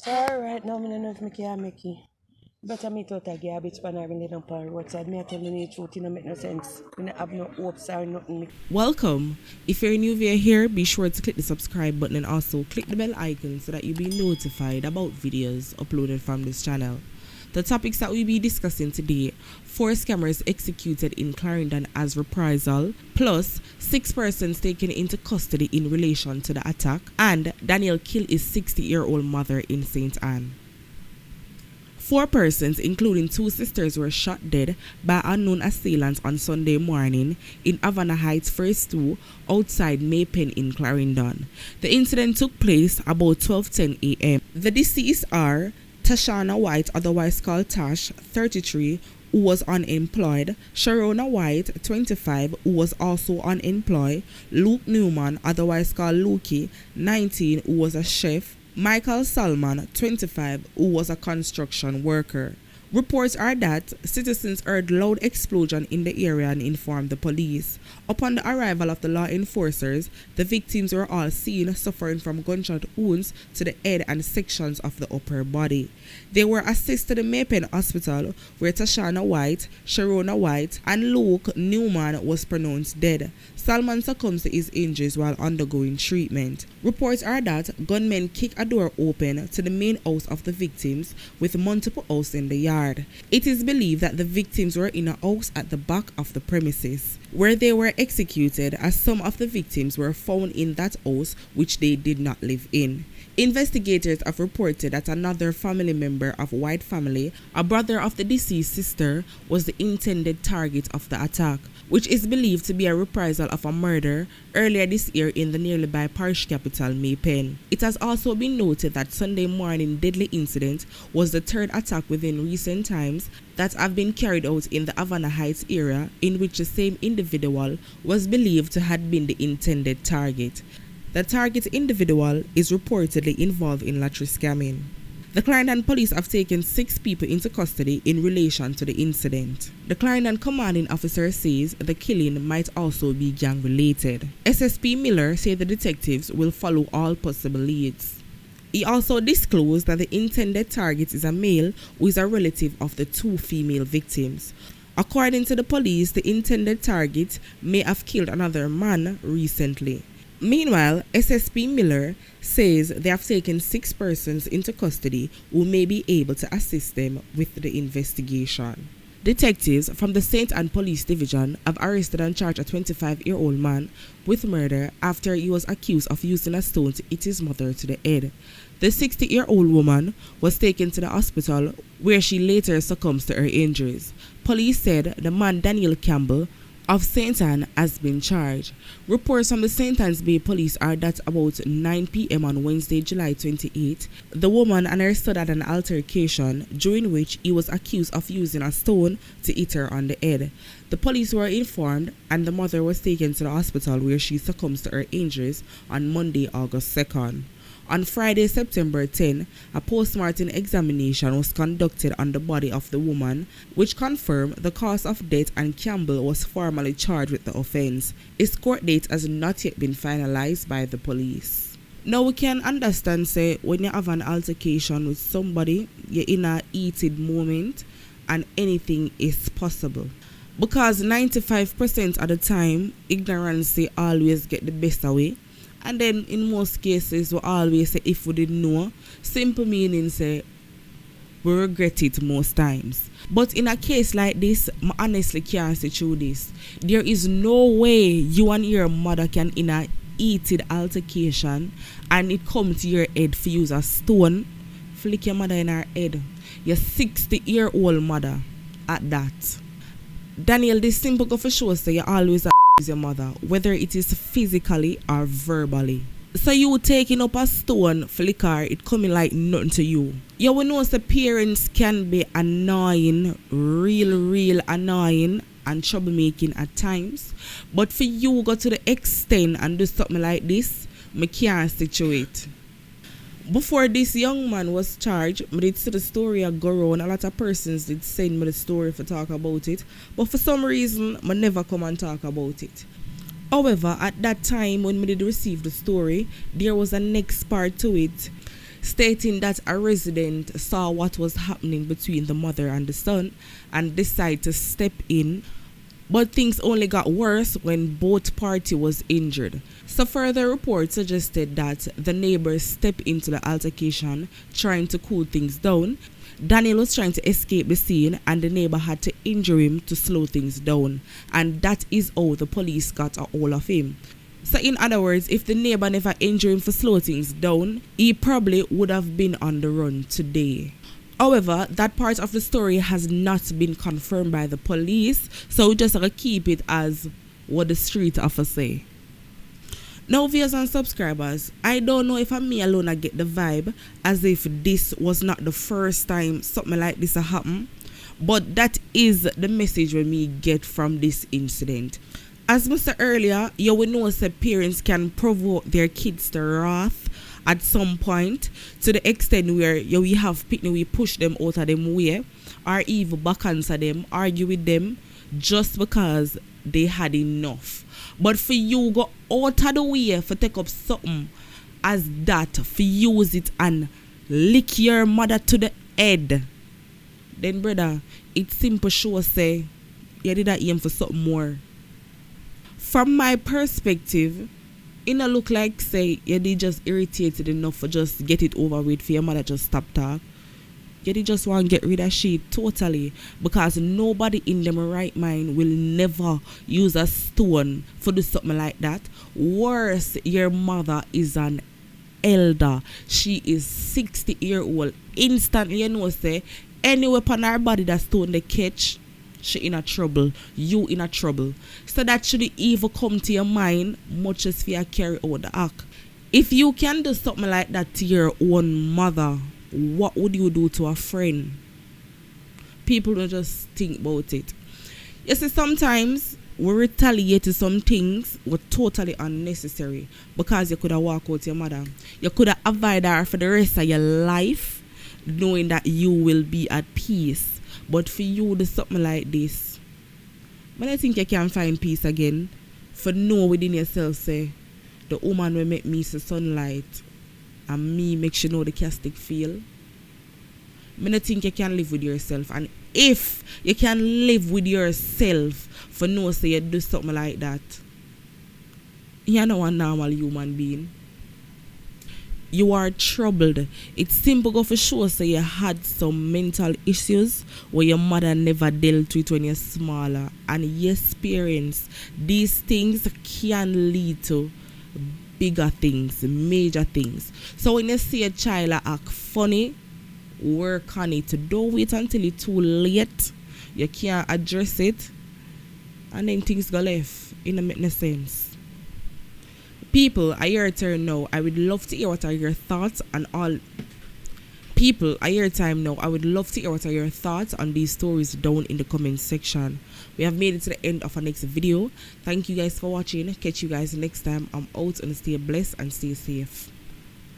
So alright now, I don't know if I can make it. But I meet out a garbage pan or when on the roadside. Me I tell you the truth, it don't make no sense. I don't have no hopes or nothing. Welcome. If you're new via here, be sure to click the subscribe button and also click the bell icon so that you'll be notified about videos uploaded from this channel. The topics that we'll be discussing today: 4 scammers executed in Clarendon as reprisal, plus 6 persons taken into custody in relation to the attack, and Daniel killed his 60-year-old mother in St. Anne. 4 persons, including 2 sisters, were shot dead by unknown assailants on Sunday morning in Havana Heights Phase 2 outside Maypen in Clarendon. The incident took place about 12:10 a.m. The deceased are Tashana White, otherwise called Tash, 33, who was unemployed; Sharona White, 25, who was also unemployed; Luke Newman, otherwise called Lukey, 19, who was a chef; Michael Salman, 25, who was a construction worker. Reports are that citizens heard loud explosion in the area and informed the police. Upon the arrival of the law enforcers, the victims were all seen suffering from gunshot wounds to the head and sections of the upper body. They were assisted to the Maypen Hospital, where Tashana White, Sharona White, and Luke Newman was pronounced dead. Salman succumbed to his injuries while undergoing treatment. Reports are that gunmen kicked a door open to the main house of the victims, with multiple houses in the yard. It is believed that the victims were in a house at the back of the premises, where they were executed, as some of the victims were found in that house which they did not live in. Investigators have reported that another family member of White family, a brother of the deceased sister, was the intended target of the attack, which is believed to be a reprisal of a murder earlier this year in the nearby parish capital, Maypen. It has also been noted that Sunday morning deadly incident was the 3rd attack within recent times that have been carried out in the Havana Heights area, in which the same individual was believed to have been the intended target. The target individual is reportedly involved in lottery scamming. The Clarendon police have taken 6 people into custody in relation to the incident. The Clarendon commanding officer says the killing might also be gang-related. SSP Miller said the detectives will follow all possible leads. He also disclosed that the intended target is a male who is a relative of the 2 female victims. According to the police, the intended target may have killed another man recently. Meanwhile, SSP Miller says they have taken 6 persons into custody who may be able to assist them with the investigation. Detectives from the St. Anne Police Division have arrested and charged a 25-year-old man with murder after he was accused of using a stone to hit his mother to the head. The 60-year-old woman was taken to the hospital, where she later succumbed to her injuries. Police said the man, Daniel Campbell, of St. Anne, has been charged. Reports from the St. Anne's Bay Police are that about 9 p.m. on Wednesday, July 28, the woman and her son had an altercation during which he was accused of using a stone to hit her on the head. The police were informed and the mother was taken to the hospital, where she succumbed to her injuries on Monday, August 2nd. On Friday, September 10, a postmortem examination was conducted on the body of the woman, which confirmed the cause of death, and Campbell was formally charged with the offense. His court date has not yet been finalized by the police. Now we can understand, say, when you have an altercation with somebody, you're in a heated moment and anything is possible. Because 95% of the time, ignorance always get the best away. And then in most cases, we always say, if we didn't know, simple meaning say, we regret it most times. But in a case like this, I honestly can't say through this. There is no way you and your mother can in a heated altercation and it come to your head for use a stone, flick your mother in her head. Your 60-year-old mother at that. Daniel, this simple go for sure, so you always your mother, whether it is physically or verbally. So you taking up a stone for liquor, it coming like nothing to you. You will know the parents can be annoying, real annoying and troublemaking at times. But for you go to the extent and do something like this, I can't situate. Before this young man was charged, I did see the story go around. A lot of persons did send me the story for talk about it. But for some reason, I never come and talk about it. However, at that time when I did receive the story, there was a next part to it. stating that a resident saw what was happening between the mother and the son and decided to step in. But things only got worse when both parties was injured. So further reports suggested that the neighbors stepped into the altercation, trying to cool things down. Daniel was trying to escape the scene and the neighbor had to injure him to slow things down. And that is how the police got a hold of him. So in other words, if the neighbor never injured him for slow things down, he probably would have been on the run today. However, that part of the story has not been confirmed by the police, so we just have to keep it as what the street officers say. Now, viewers and subscribers, I don't know if I'm me alone I get the vibe as if this was not the first time something like this happened, but that is the message we me get from this incident. As I said earlier, you will know that parents can provoke their kids to wrath at some point, to the extent where we have people, we push them out of them way, or even back answer them, argue with them, just because they had enough. But for you go out of the way for take up something as that, for use it and lick your mother to the head, then brother, it's simple sure say you did that aim for something more. From my perspective, it not look like say you did just irritated enough for just get it over with for your mother just stop talk. You did just want to get rid of shit totally, because nobody in them right mind will never use a stone for do something like that. Worse, your mother is an elder. She is 60-year-old. Instantly you know say any weapon her body that stone they catch, she in a trouble, you in a trouble. So that should even come to your mind, much as fear carry out the act. If you can do something like that to your own mother, what would you do to a friend? People don't just think about it. You see, sometimes we retaliate to some things were totally unnecessary, because you could have walked out your mother. You could have avoided her for the rest of your life, knowing that you will be at peace. But for you do something like this, when I think you can find peace again, for know within yourself say, the woman will make me see sunlight and me make sure know the castic feel. I don't think you can live with yourself. And if you can live with yourself for know say you do something like that, you're not a normal human being. You are troubled. It's simple go for sure say you had some mental issues where your mother never dealt with when you're smaller, and you experience these things can lead to bigger things, major things. So when you see a child act funny, work on it. Don't wait until it's too late. You can't address it, and then things go left. It don't make no sense. People, I your turn now. I would love to hear what are your thoughts on all. People, I your time now. I would love to hear what are your thoughts on these stories down in the comment section. We have made it to the end of our next video. Thank you guys for watching. Catch you guys next time. I'm out, and stay blessed and stay safe.